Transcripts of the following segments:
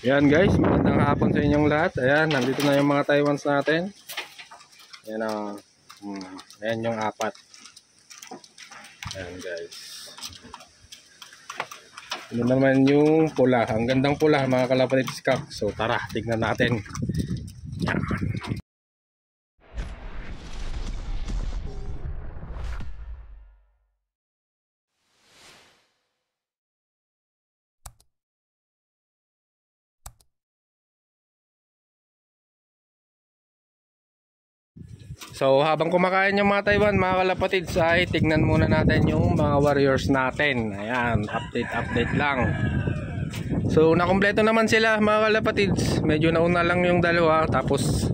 Ayan guys, magandang hapon sa inyong lahat. Ayan, nandito na yung mga Taiwans natin. Ayan o. Ayan yung apat. Ayan guys. Ano naman yung pula. Ang gandang pula mga kalapatid skak. So tara, tignan natin. Ayan. So habang kumakain yung mga Taiwan mga kalapatids ay tignan muna natin yung mga warriors natin. Ayan, update lang. So nakumpleto naman sila mga kalapatids. Medyo nauna lang yung dalawa. Tapos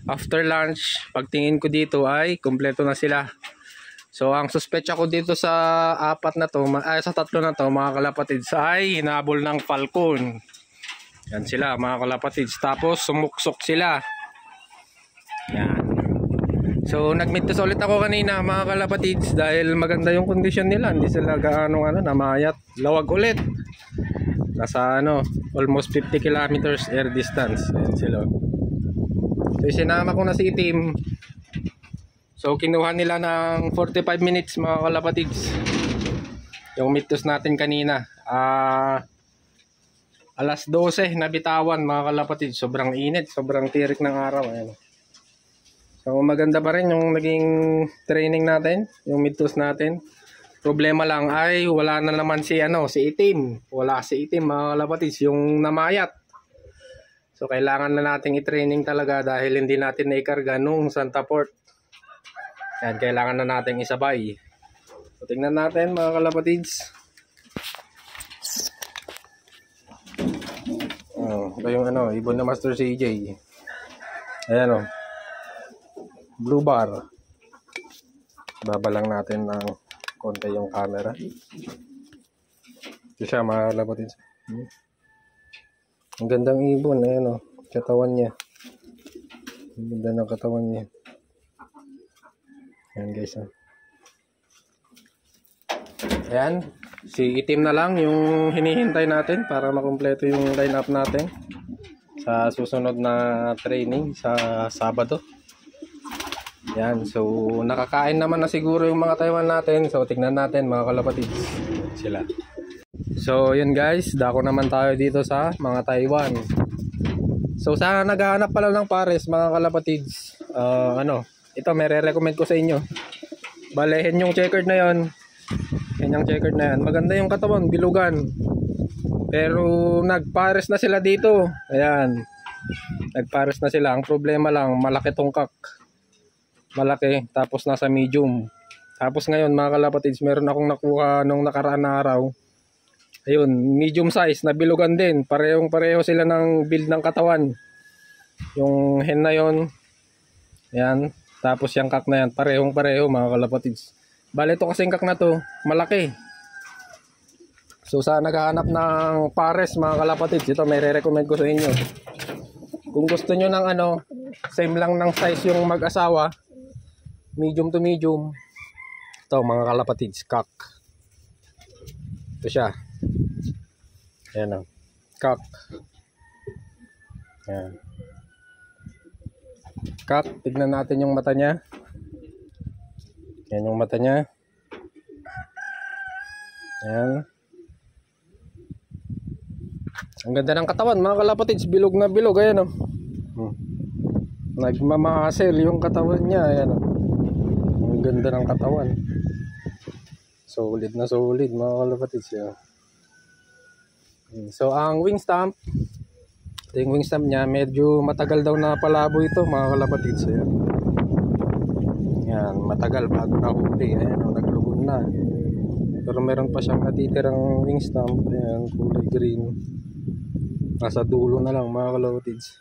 after lunch pagtingin ko dito ay kumpleto na sila. So ang suspecha ko dito sa apat na to, sa tatlo na to mga kalapatids ay hinabol ng falcon. Yan sila mga kalapatids. Tapos sumuksok sila. Yan. So nagmitas ulit ako kanina mga kalapatids dahil maganda yung kondisyon nila, hindi sila gaano namayat, lawag ulit. Nasa almost 50 kilometers air distance. Ayan sila. So sinama ko na si Itim. So kinuha nila ng 45 minutes mga kalapatids. Yung mitos natin kanina. Alas 12 nabitawan mga kalapatids. Sobrang init, sobrang tirik ng araw. Ayan. So maganda pa rin yung naging training natin, yung mitos natin. Problema lang ay wala na naman si Itim. Wala si Itim mga kalapatids, yung namayat. So kailangan na nating i-training talaga dahil hindi natin naikarga nung Santa Port. Yan, kailangan na nating isabay. So tingnan natin mga kalapatids. Ito yung ibon na Master CJ. Ayan blue bar. Babalang natin ng konti yung camera. Ito siya mga kalapatids. Ang gandang ibon. Ayan katawan niya. Ang ganda ng katawan niya. Ayan guys. Ayan. Si Itim na lang yung hinihintay natin para makumpleto yung lineup natin sa susunod na training sa Sabado. Yan, so nakakain naman na siguro yung mga Taiwan natin. So tignan natin mga kalapatids sila. So yun guys, dako naman tayo dito sa mga Taiwan. So sana naghahanap pala ng pares mga kalapatids. Ito may re-recommend ko sa inyo. Balehin yung checkered na yon. Yan yung checkered na yan. Maganda yung katawan, bilugan. Pero nagpares na sila dito. Ayan. Nagpares na sila. Ang problema lang, malaki tungkak. Malaki, tapos nasa medium. Tapos ngayon mga kalapatids, meron akong nakuha nung nakaraan na araw. Ayun, medium size, nabilugan din. Pareho sila ng build ng katawan. Yung hen na yon. Ayan, tapos yung kak na yan, pareho mga kalapatids. Bale ito kasing kak na to, malaki. So sa naghahanap ng pares mga kalapatids, ito may re-recommend ko sa inyo. Kung gusto nyo ng same lang ng size yung mag-asawa, medium to medium. Ito mga kalapatids, kak. Ito siya. Ayan kak. Ayan. Kak, tignan natin yung mata niya. Ayan yung mata niya. Ayan. Ang ganda ng katawan mga kalapatids, bilog na bilog. Ayan nagmamahasel yung katawan niya. Ayan ang ganda ng katawan. Solid na solid mga kalapatids. So ang wing stamp, yung wing stamp niya medyo matagal daw na palabo ito mga kalapatids. Ayan, matagal bago nahuli. Ayan naglugon na. Pero meron pa siyang natitirang wing stamp. Ayan, kulay green. Nasa dulo na lang mga kalapatids.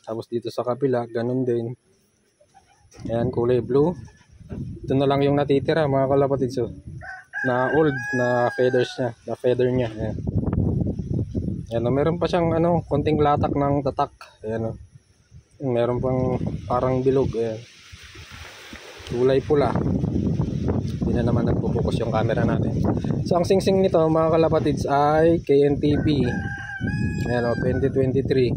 Tapos dito sa kabila, ganun din. Ayan, kulay blue. Ito na lang yung natitira mga kalapatids. Na old na feathers niya, na feather niya. Ayan. Ayan, meron pa siyang konting latak ng tatak. Ayan meron pang parang bilog. Ayan. Kulay pula. Hindi na naman nagpo-focus yung camera natin. So ang singsing nito mga kalapatids ay KNTP Ayan o, 2023.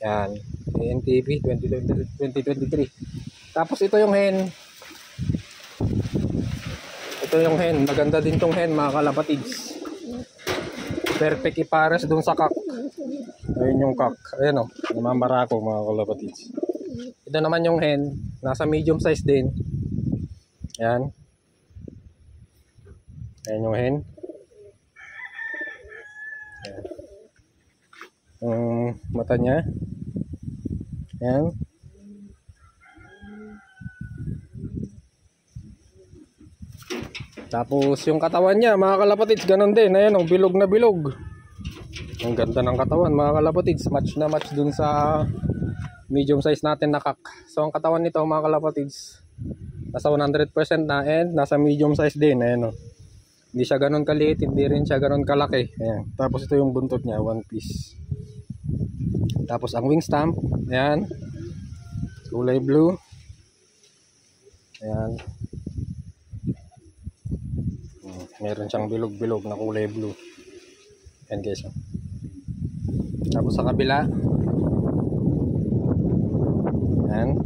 Yan. ANTV 2023. Tapos ito yung hen. Ito yung hen. Maganda din tong hen mga kalapatids. Perfect ipares dun sa kak. Ayun yung kak. Ayan o. Namamarako mga kalapatids. Ito naman yung hen. Nasa medium size din. Ayan. Ayan yung hen. Ayan. Yung mata niya. Ayan. Tapos yung katawan niya mga kalapatids ganun din. Ayan o, bilog na bilog. Ang ganda ng katawan mga kalapatids. Match na match dun sa medium size natin na kak. So ang katawan nito mga kalapatids nasa 100% na and nasa medium size din. Ayan o. Hindi siya ganun kaliit, hindi rin siya ganun kalaki. Ayan. Tapos ito yung buntot niya, one piece. Tapos ang wing stamp, ayan. Kulay blue. Ayan. Meron siyang bilog-bilog na kulay blue. Ayan guys. Tapos sa kabila. Ayan.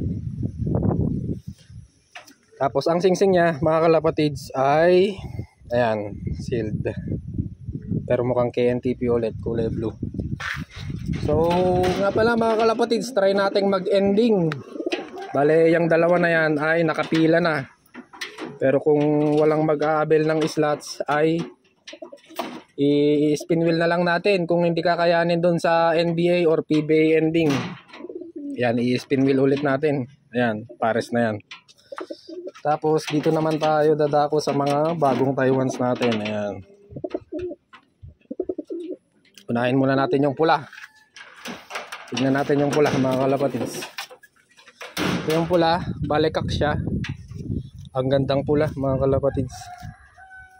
Tapos ang singsing niya, mga kalapatids, ay ayan, sealed. Pero mukhang KNTP ulit, kulay blue. So, nga pala mga kalapatids, try nating mag-ending. Bale, yung dalawa na yan ay nakapila na. Pero kung walang mag-aabel ng slots ay i-spin wheel na lang natin. Kung hindi kakayanin doon sa NBA or PBA ending, yan, i-spin wheel ulit natin. Ayan, pares na yan. Tapos dito naman tayo dadako sa mga bagong Taiwans natin. Ayan. Unahin muna natin yung pula. Tignan natin yung pula mga kalapatids. Ito yung pula, balikak siya. Ang gandang pula mga kalapatids.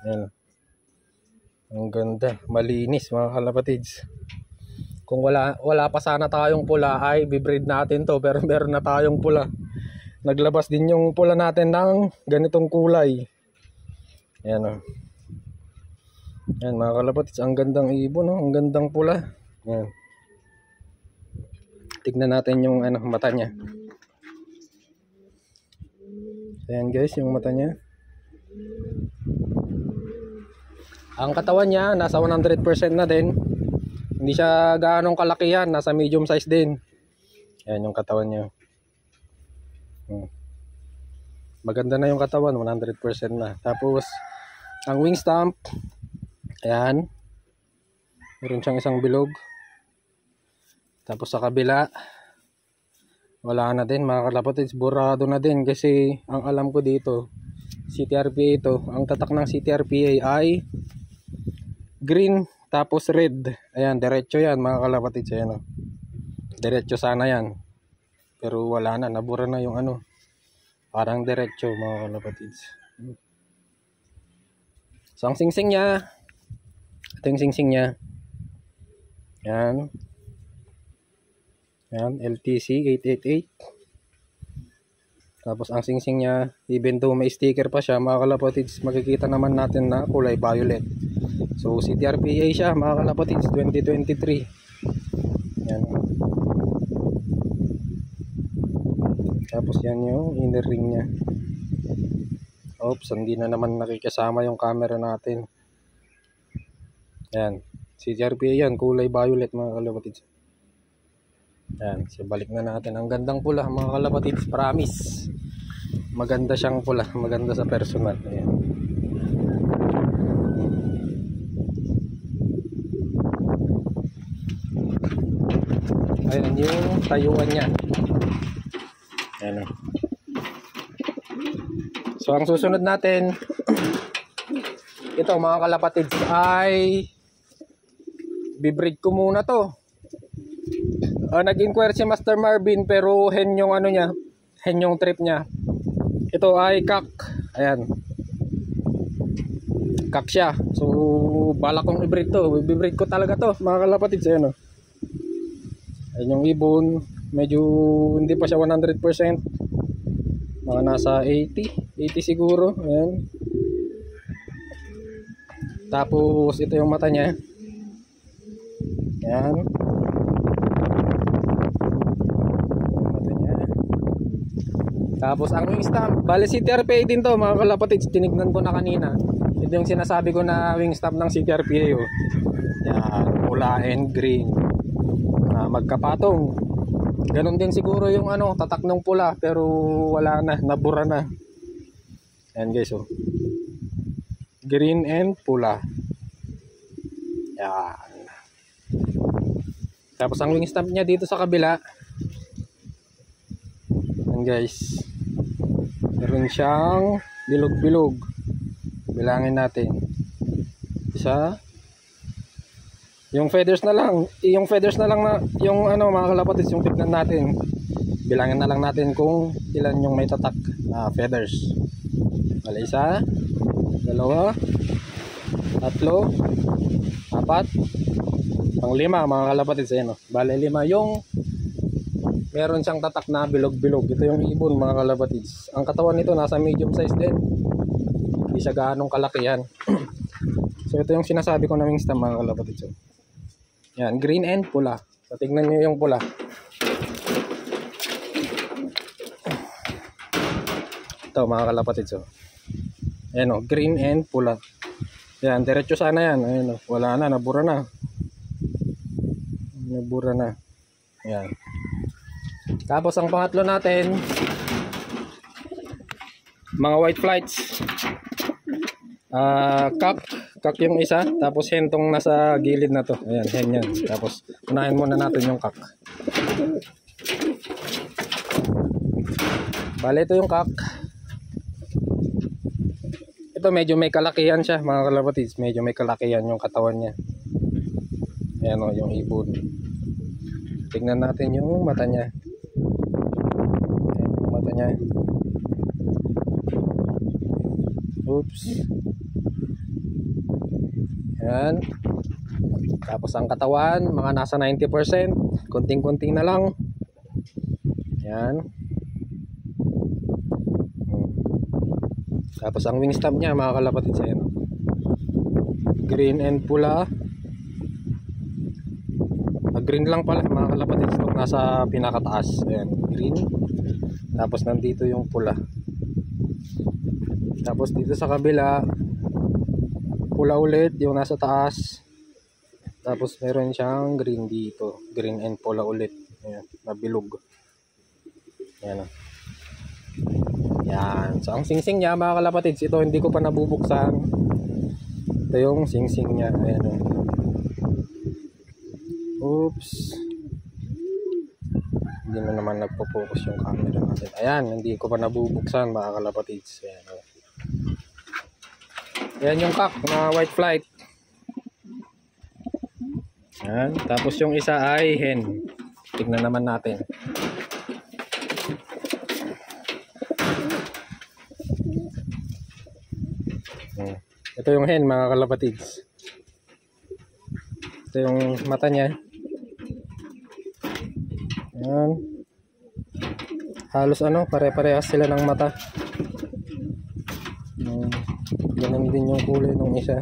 Ayan. Ang ganda, malinis mga kalapatids. Kung wala pa sana tayong pula ay bibreed natin to, pero meron na tayong pula. Naglabas din yung pula natin ng ganitong kulay. Ayan o. Ayan mga kalapatids, ang gandang ibon o. Ang gandang pula. Ayan. Tignan natin yung mata niya. Ayan guys, yung mata niya. Ang katawan niya nasa 100% na din. Hindi siya gaanong kalakihan, nasa medium size din. Ayan yung katawan niya. Maganda na yung katawan, 100% na. Tapos ang wing stamp, ayan, meron siyang isang bilog. Tapos sa kabila wala na din mga kalapatids, burado na din. Kasi ang alam ko dito CTRPA ito, ang tatak ng CTRPA ay green tapos red. Ayan, diretso yan mga kalapatids. Ayan o, diretso sana yan, pero wala na, nabura na yung parang diretso mga kalapatids. So ang singsing niya, ito yung singsing niya. Yan. Yan, LTC 888. Tapos ang singsing niya, even though may sticker pa siya mga kalapatids, makikita naman natin na kulay violet. So CTRPA siya mga kalapatids, 2023. Yan. Tapos yan yung inner ring niya. Oops, hindi na naman nakikasama yung camera natin. Yan, CTRPA yan, kulay violet mga kalapatids. Yan, so balik na natin. Ang gandang pula mga kalapatids, promise. Maganda siyang pula, maganda sa personal. Ayan. Ayan yung tayuan niya. Ayan. So ang susunod natin, ito mga kalapatids, ay bibreed ko muna to. Nag-inquire si Master Marvin, pero hen yung niya, hen yung trip niya. Ito ay kak. Ayan, kak siya. So balak kong i-breed to. Bibreed ko talaga to mga kalapatids. Ayan o. Ayan yung ibon. Medyo hindi pa siya 100%. Mga nasa 80 siguro. Ayan. Tapos ito yung mata niya. Yan. Mata niya. Tapos ang wing stamp, bali CTRPA din to mga kalapatids, tinignan ko na kanina. Ito yung sinasabi ko na wing stamp ng CTRPA. Oh. Yan, pula and green. Magkapatong. Ganon din siguro yung ano, tatak ng pula, pero wala na, nabura na. Yan guys, oh. Green and pula. Yan. Tapos ang wing stamp niya dito sa kabila. Yan guys. Meron siyang bilog-bilog. Bilangin natin. Isa. Yung feathers na lang na yung ano mga kalapatids, yung tignan natin. Bilangin na lang natin kung ilan yung may tatak na feathers. Bale, isa, dalawa, tatlo, apat, pang-lima mga kalapatids. Ayan, oh. Bale, 5 yung meron siyang tatak na bilog-bilog. Ito yung ibon mga kalapatids. Ang katawan nito nasa medium size din. Hindi siya gaanong kalakihan. So ito yung sinasabi ko na wing stamp mga kalapatids. Yan, green and pula. So tignan nyo yung pula. Ito mga kalapatids. Ayan o, green and pula. Yan, diretso sana yan. Ayan o, wala na, nabura na. Nabura na. Yan. Tapos ang pangatlo natin, mga white flights. Kak yung isa, tapos hentong nasa gilid na to. Ayan, hen yan. Tapos unahin muna natin yung kak. Bale, ito yung kak. Ito medyo may kalakihan siya mga kalapatids. Medyo may kalakihan yung katawan niya. Ayan o, yung ibon. Tignan natin yung mata niya. Ayan yung mata niya. Oops. Yan. Tapos ang katawan, mga nasa 90%. Kunting-kunting na lang. Yan. Tapos ang wing stamp niya, mga kalapatids, ayan. Green and pula. Green lang pala, mga kalapatids. Nasa pinakataas. Ayan, green. Tapos nandito yung pula. Tapos dito sa kabila, pula ulit yung nasa taas. Tapos meron siyang green dito, green and pula ulit. Ayan, nabilog. Ayan. Yan. So ang singsing niya mga kalapatids, ito hindi ko pa nabubuksan. Ito yung singsing niya. Ayan. Oops. Hindi na naman nagpo-focus yung camera natin. Ayan, hindi ko pa nabubuksan mga kalapatids. Ayan. Ayan yung kak na white flight. Ayan. Tapos yung isa ay hen. Tignan naman natin. Ito yung hen mga kalapatids. Ito yung mata niya. Ayan. Halos ano, pare-parehas sila ng mata. Ganun din yung kulay ng isa.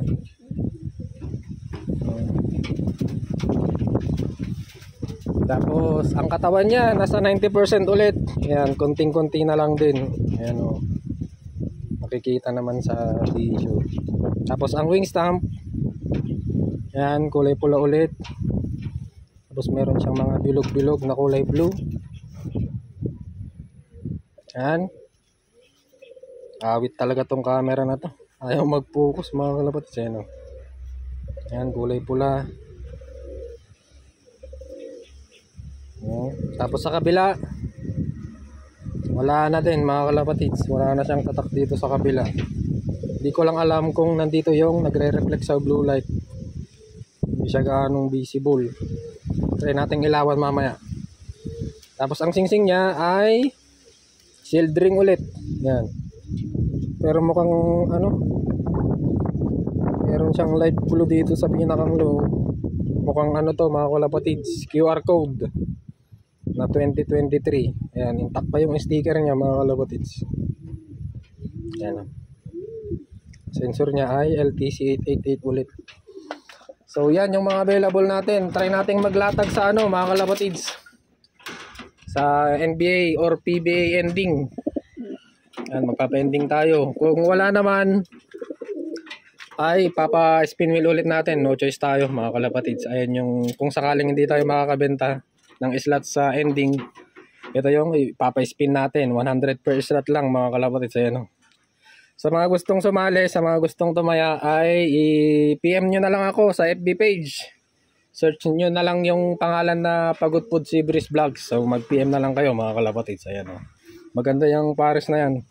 Tapos ang katawan niya nasa 90% ulit. Ayan, konting-konti na lang din. Ayan o. Makikita naman sa video. Tapos ang wing stamp, ayan, kulay pula ulit. Tapos meron siyang mga bilog-bilog na kulay blue. Ayan. Awit talaga tong camera na to. Ayaw mag-focus mga kalapatids. Ayan o. Ayan, kulay pula. Ayan. Tapos sa kabila, wala na din mga kalapatids. Wala na siyang tatak dito sa kabila. Hindi ko lang alam kung nandito yung nagre-reflect sa blue light. Hindi siya gaanong visible. Try natin ilawan mamaya. Tapos ang singsing niya ay shield ring ulit. Yan. Pero mukhang ano, meron siyang light blue dito sa pinakang low. Mukhang ano to mga kalapatids, QR code na 2023. Ayan, intact pa yung sticker niya mga kalapatids. Ayan. Sensor niya ay LTC888 ulit. So yan yung mga available natin. Try nating maglatag sa ano mga kalapatids, sa NBA or PBA ending. Yan, magpapa-ending tayo. Kung wala naman ay papa-spin wheel ulit natin. No choice tayo mga kalapatids. Ayan yung kung sakaling hindi tayo makakabenta ng slot sa ending, ito yung papa-spin natin. 100 per slot lang mga kalapatids. Ayan o. Sa mga gustong sumali, sa mga gustong tumaya ay i-PM nyo na lang ako sa FB page. Search nyo na lang yung pangalan na Pagod Food si Breeze Vlogs. So mag-PM na lang kayo mga kalapatids. Ayan o. Maganda yung pares na yan.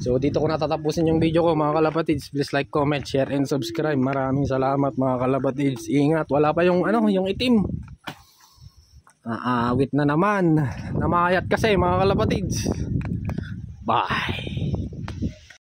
So dito ko natatapusin yung video ko mga kalapatids. Please like, comment, share, and subscribe. Maraming salamat mga kalapatids. Ingat, wala pa yung ano, yung itim. Aawit na naman. Namayat kasi mga kalapatids. Bye.